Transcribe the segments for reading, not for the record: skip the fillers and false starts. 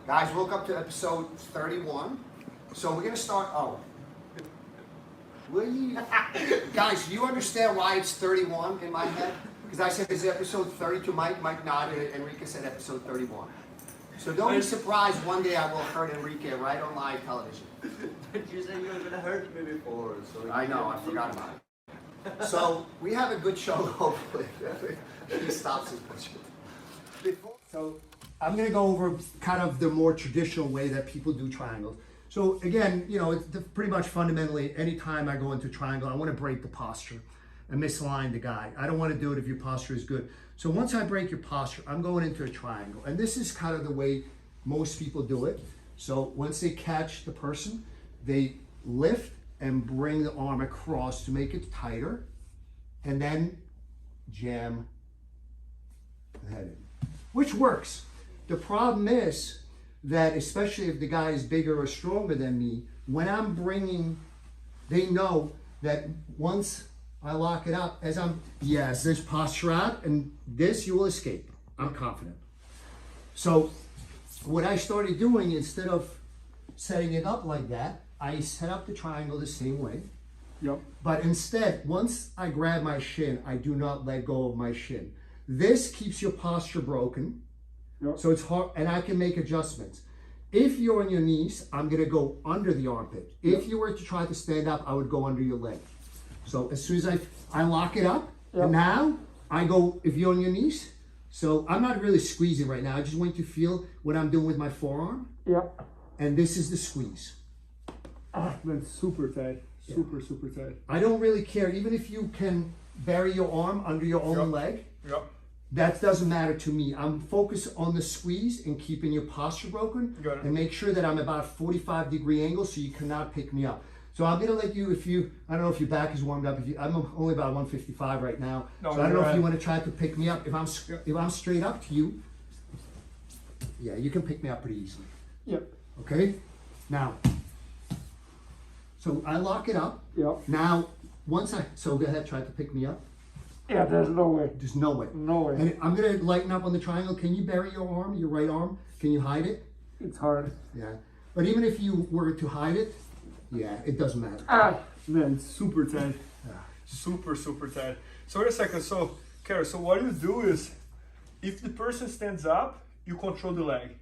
Guys, welcome to episode 31. So we're gonna start. Oh, will you guys? You understand why it's 31 in my head? Because I said this is episode 32. Mike nodded. Enrique said episode 31. So don't be surprised one day I will hurt Enrique right on live television. But you said you were gonna hurt me before, so I know. I forgot about it. So we have a good show. Hopefully, he stops his bullshit. So I'm going to go over kind of the more traditional way that people do triangles. So again, you know, it's pretty much fundamentally, anytime I go into triangle, I want to break the posture and misalign the guy. I don't want to do it if your posture is good. So once I break your posture, I'm going into a triangle. And this is kind of the way most people do it. So once they catch the person, they lift and bring the arm across to make it tighter, and then jam the head in, which works. The problem is that, especially if the guy is bigger or stronger than me, when I'm bringing, they know that once I lock it up, as this posture out, and this you will escape. I'm confident. So what I started doing, instead of setting it up like that, I set up the triangle the same way. Yep. But instead, once I grab my shin, I do not let go of my shin. This keeps your posture broken. Yep. So it's hard, and I can make adjustments. If you're on your knees, I'm gonna go under the armpit. If you were to try to stand up, I would go under your leg. So as soon as I lock it up, Yep. and now I go, if you're on your knees, so I'm not really squeezing right now. I just want you to feel what I'm doing with my forearm. Yep. And this is the squeeze. That's super tight. Super tight. I don't really care, even if you can bury your arm under your own leg. Yep. That doesn't matter to me. I'm focused on the squeeze and keeping your posture broken, Got it. and make sure that I'm about 45-degree angle so you cannot pick me up. So I'm gonna let you, I don't know if your back is warmed up. I'm only about 155 right now. No, So I don't know you're if you right. want to try to pick me up. If I'm straight up to you, yeah, you can pick me up pretty easily. Yep. Okay? Now, so I lock it up. Yep. Now, so go ahead, try to pick me up. Yeah, there's no way. There's no way. No way. And I'm gonna lighten up on the triangle. Can you bury your arm, your right arm? Can you hide it? It's hard. Yeah. But even if you were to hide it, yeah, it doesn't matter. Man, it's super tight. Yeah. Super tight. So wait a second. So, Karel, so what you do is, if the person stands up, you control the leg.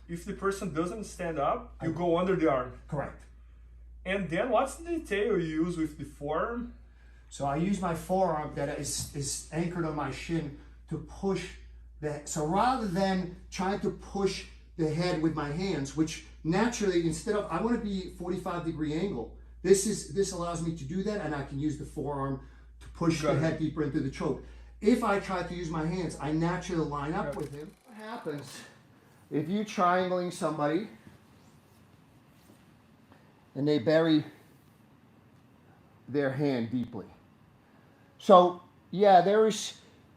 If the person doesn't stand up, you go under the arm. Correct. And then what's the detail you use with the forearm? So I use my forearm that is anchored on my shin to push so rather than trying to push the head with my hands, which naturally, instead of, I want to be 45-degree angle. This allows me to do that, and I can use the forearm to push the head deeper into the choke. If I try to use my hands, I naturally line up with him. What happens if you triangling somebody and they bury their hand deeply? So yeah,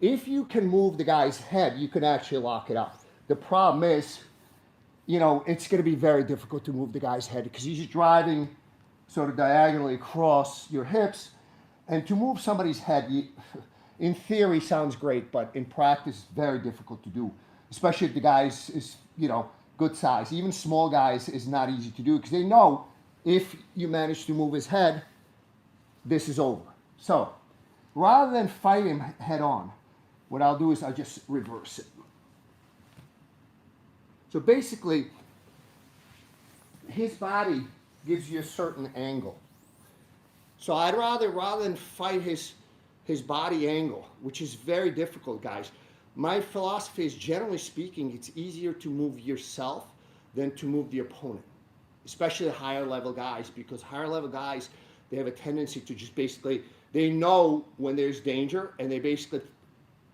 if you can move the guy's head, you can actually lock it up. The problem is, you know, it's going to be very difficult to move the guy's head because he's just driving sort of diagonally across your hips. And to move somebody's head, in theory, sounds great, but in practice, very difficult to do, especially if the guy is you know, good size. Even small guys is not easy to do because they know if you manage to move his head, this is over. So rather than fight him head on, what I'll do is I'll just reverse it. So basically, his body gives you a certain angle. So I'd rather than fight his body angle, which is very difficult, guys. My philosophy is, generally speaking, it's easier to move yourself than to move the opponent, especially the higher level guys, because higher level guys, they have a tendency to just basically, they know when there's danger, and they basically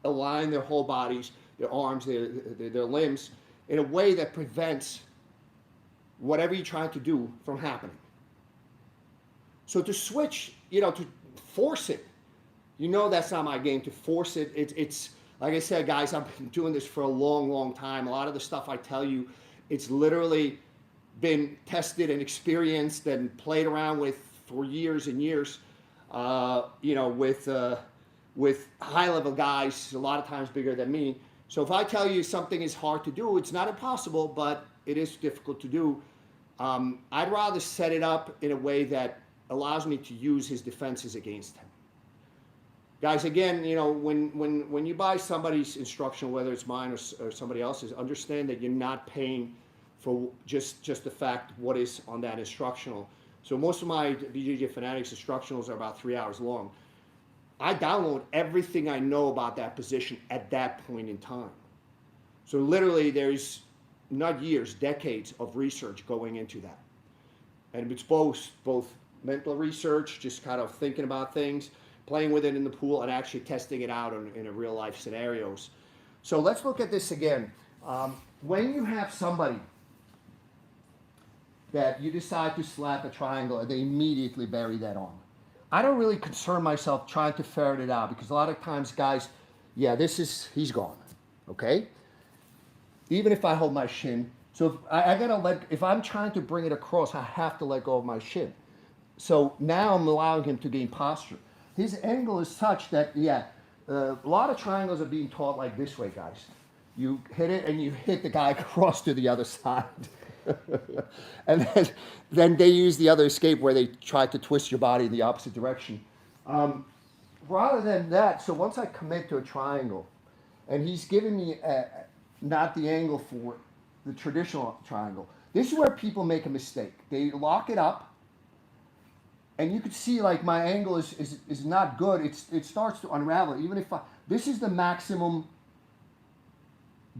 align their whole bodies, their arms, their limbs, in a way that prevents whatever you're trying to do from happening. So to switch, you know, to force it, you know that's not my game. To force it, it's like I said, guys, I've been doing this for a long time. A lot of the stuff I tell you, it's literally been tested and experienced and played around with for years and years. You know, with high-level guys, a lot of times bigger than me, So if I tell you something is hard to do, it's not impossible, but it is difficult to do. I'd rather set it up in a way that allows me to use his defenses against him. Guys, again, you know, when you buy somebody's instructional, whether it's mine or somebody else's, understand that you're not paying for just the fact what is on that instructional. So most of my BJJ Fanatics instructionals are about 3 hours long. I download everything I know about that position at that point in time. So literally there's not years, decades of research going into that. And it's both mental research, just kind of thinking about things, playing with it in the pool, and actually testing it out in a real life scenarios. So let's look at this again. When you have somebody that you decide to slap a triangle and they immediately bury that arm, I don't really concern myself trying to ferret it out, because a lot of times guys, yeah, he's gone, okay? Even if I hold my shin. So if I'm trying to bring it across, I have to let go of my shin. So now I'm allowing him to gain posture. His angle is such that, yeah, a lot of triangles are being taught like this way, guys. You hit it and you hit the guy across to the other side. And then they use the other escape where they try to twist your body in the opposite direction. Rather than that, so once I commit to a triangle, and he's giving me not the angle for the traditional triangle, this is where people make a mistake. They lock it up, and you can see like my angle is not good. It starts to unravel. Even if this is the maximum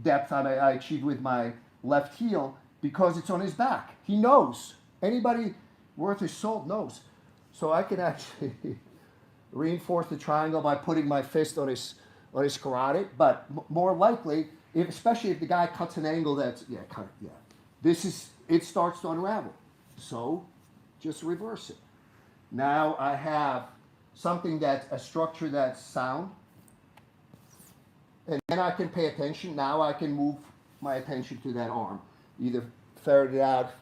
depth I achieved with my left heel, because it's on his back. He knows. Anybody worth his salt knows. So I can actually reinforce the triangle by putting my fist on his carotid. But more likely, especially if the guy cuts an angle that's it starts to unravel. So just reverse it. Now I have something that's a structure that's sound, and then I can pay attention. Now I can move my attention to that arm, either ferret it out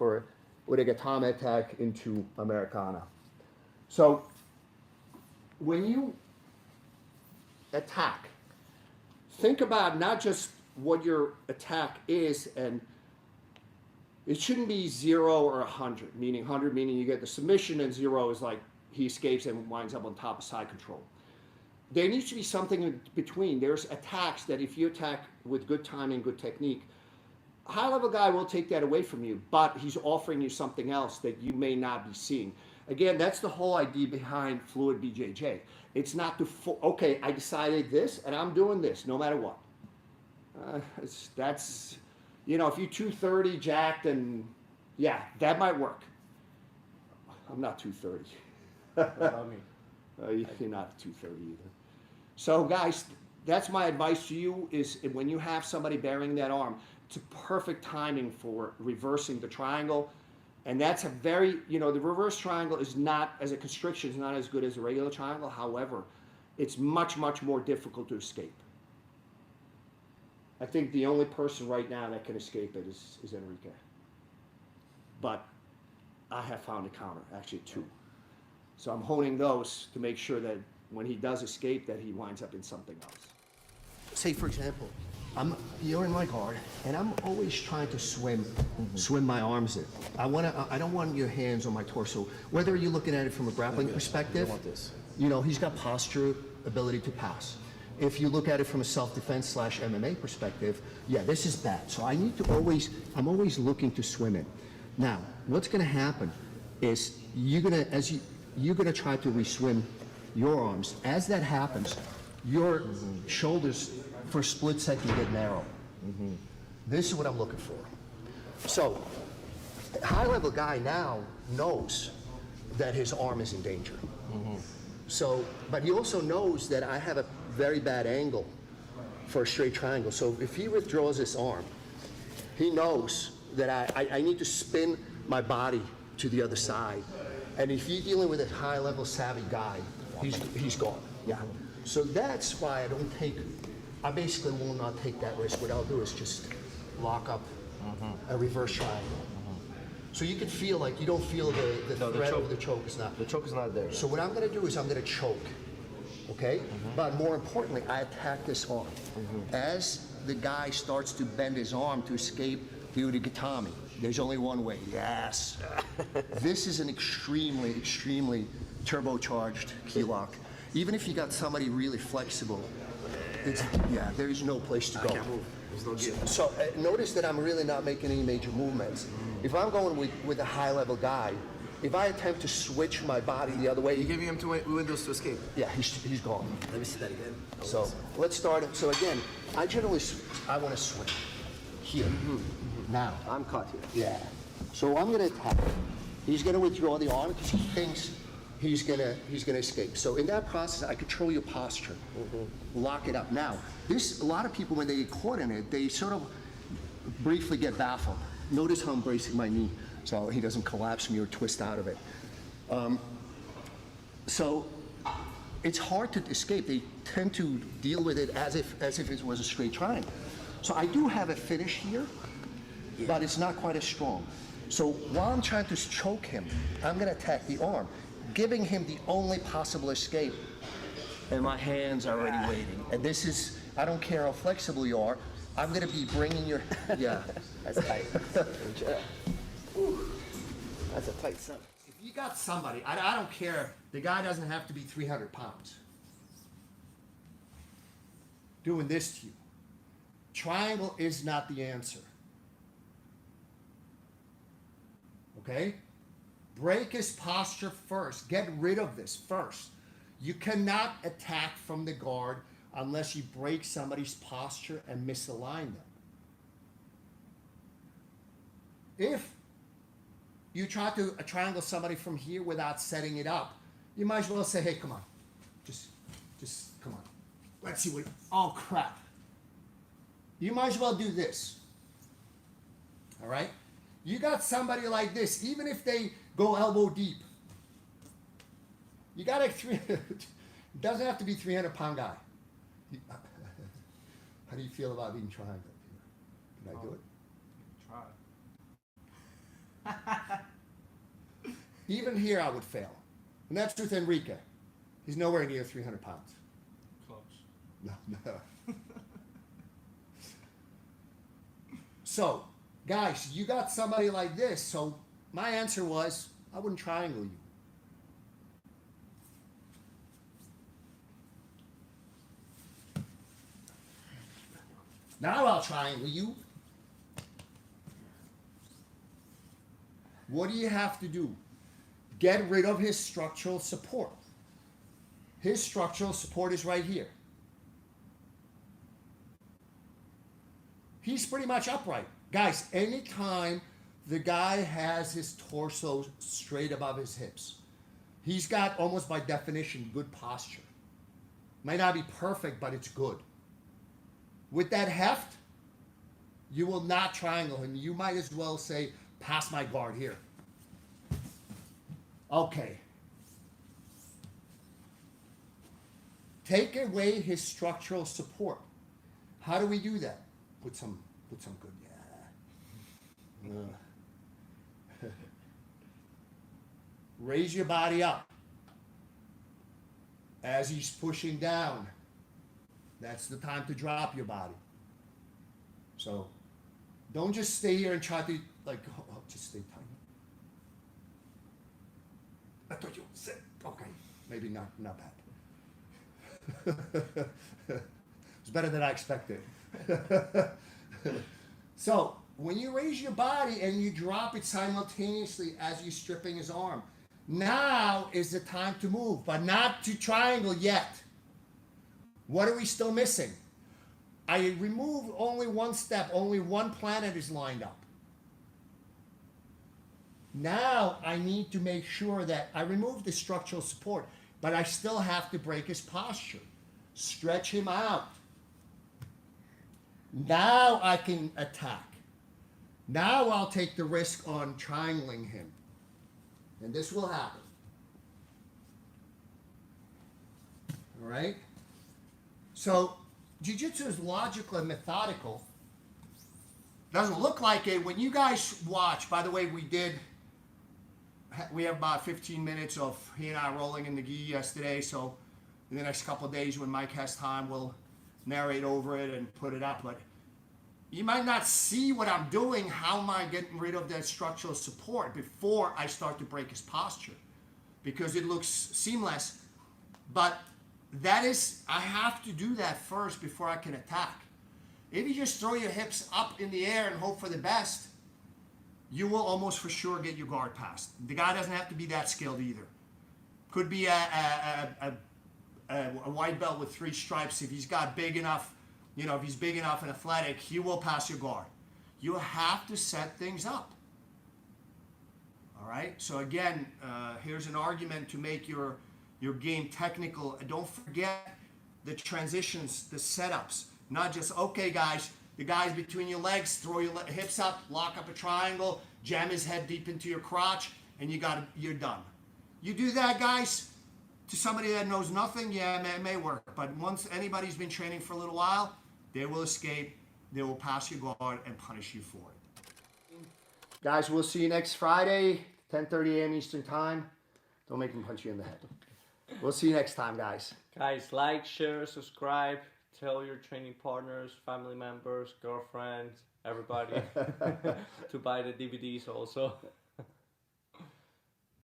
with a gatame attack into Americana. So when you attack, think about not just what your attack is, and it shouldn't be 0 or 100, meaning 100 meaning you get the submission, and 0 is like he escapes and winds up on top of side control. There needs to be something in between. There's attacks that if you attack with good timing, good technique, a high-level guy will take that away from you, but he's offering you something else that you may not be seeing. Again, that's the whole idea behind Fluid BJJ. It's not to, okay, I decided this, and I'm doing this, no matter what. That's, you know, if you're 230 jacked, and yeah, that might work. I'm not 230. What about me? You're not 230 either. So guys, that's my advice to you, is when you have somebody bearing that arm, it's a perfect timing for reversing the triangle. And that's a very, you know, the reverse triangle is not, as a constriction, is not as good as a regular triangle. However, it's much, much more difficult to escape. I think the only person right now that can escape it is Enrique. But I have found a counter, actually 2. So I'm honing those to make sure that when he does escape, that he winds up in something else. Say, for example, you're in my guard, and I'm always trying to swim my arms in. I don't want your hands on my torso. Whether you're looking at it from a grappling perspective, you know, he's got posture, ability to pass. If you look at it from a self-defense / MMA perspective, yeah, this is bad. So I'm always looking to swim in. Now, what's gonna happen is you're gonna try to re-swim your arms. As that happens, your shoulders for a split second get narrow. This is what I'm looking for. So, a high-level guy now knows that his arm is in danger. So, but he also knows that I have a very bad angle for a straight triangle. So if he withdraws his arm, he knows that I need to spin my body to the other side. And if you're dealing with a high-level savvy guy, he's gone. Yeah. So that's why I basically will not take that risk. What I'll do is just lock up a reverse triangle. So you can feel like you don't feel the threat of the choke is not. The choke is not there. So what I'm going to do is I'm going to choke, okay? But more importantly, I attack this arm. As the guy starts to bend his arm to escape, he would gatami. There's only one way. Yes. This is an extremely, extremely turbocharged key lock. Even if you got somebody really flexible, yeah, there is no place to go. I can't move. There's no give. So notice that I'm really not making any major movements. If I'm going with a high-level guy, if I attempt to switch my body the other way, You're giving him two windows to escape. yeah, he's gone. Let me see that again. So let's start it. So again, I want to switch here. Now. I'm caught here. Yeah. So I'm going to attack. He's going to withdraw the arm because he thinks he's going to escape. So in that process, I control your posture. Lock it up. Now, a lot of people, when they get caught in it, they sort of briefly get baffled. Notice how I'm bracing my knee so he doesn't collapse me or twist out of it. So it's hard to escape. They tend to deal with it as if it was a straight triangle. So I do have a finish here, but it's not quite as strong. So while I'm trying to choke him, I'm going to attack the arm, giving him the only possible escape. And my hands are already waiting. And this is, I don't care how flexible you are, I'm going to be bringing your, yeah. That's tight. That's a tight set. If you got somebody, I don't care, the guy doesn't have to be 300 pounds. Doing this to you. Triangle is not the answer. Okay? Break his posture first. Get rid of this first. You cannot attack from the guard unless you break somebody's posture and misalign them. If you try to triangle somebody from here without setting it up, you might as well say, hey, come on. Just come on. Let's see what, oh crap. You might as well do this. All right? You got somebody like this, even if they go elbow deep. You got a it doesn't have to be 300-pound guy. How do you feel about being triangled? Can I do it? Try. Even here, I would fail. And that's with Enrique. He's nowhere near 300 pounds. Close. No. So, guys, you got somebody like this. So my answer was, I wouldn't triangle you. Now I'll triangle you. What do you have to do? Get rid of his structural support. His structural support is right here. He's pretty much upright. Guys, anytime the guy has his torso straight above his hips, he's got, almost by definition, good posture. Might not be perfect, but it's good. With that heft, you will not triangle him. You might as well say, pass my guard here. Okay. Take away his structural support. How do we do that? Put some good, yeah. Raise your body up. As he's pushing down, that's the time to drop your body. So don't just stay here and try to, like, just stay tight. I thought you said, okay, maybe not bad. It's better than I expected. So when you raise your body and you drop it simultaneously as you're stripping his arm, now is the time to move, but not to triangle yet. What are we still missing? I removed only one step, only one planet is lined up. Now I need to make sure that I remove the structural support, but I still have to break his posture. Stretch him out. Now I can attack. Now I'll take the risk on triangling him. And this will happen. All right? So, jiu-jitsu is logical and methodical. Doesn't look like it. When you guys watch, by the way, we have about 15 minutes of he and I rolling in the gi yesterday, so in the next couple of days when Mike has time, we'll narrate over it and put it up. But you might not see what I'm doing. How am I getting rid of that structural support before I start to break his posture? Because it looks seamless, but that is, I have to do that first before I can attack. If you just throw your hips up in the air and hope for the best, you will almost for sure get your guard passed. The guy doesn't have to be that skilled either. Could be a white belt with 3 stripes. If he's got big enough, if he's big enough and athletic, he will pass your guard. You have to set things up. All right. So again, here's an argument to make your game technical. Don't forget the transitions, the setups. Not just, okay, guys, the guy's between your legs, throw your hips up, lock up a triangle, jam his head deep into your crotch, and you're done. You do that, guys, to somebody that knows nothing, yeah, it may work. But once anybody's been training for a little while, they will escape, they will pass your guard and punish you for it. Guys, we'll see you next Friday, 10:30 a.m. Eastern Time. Don't make them punch you in the head. We'll see you next time, guys. Guys, like, share, subscribe. Tell your training partners, family members, girlfriends, everybody to buy the DVDs also.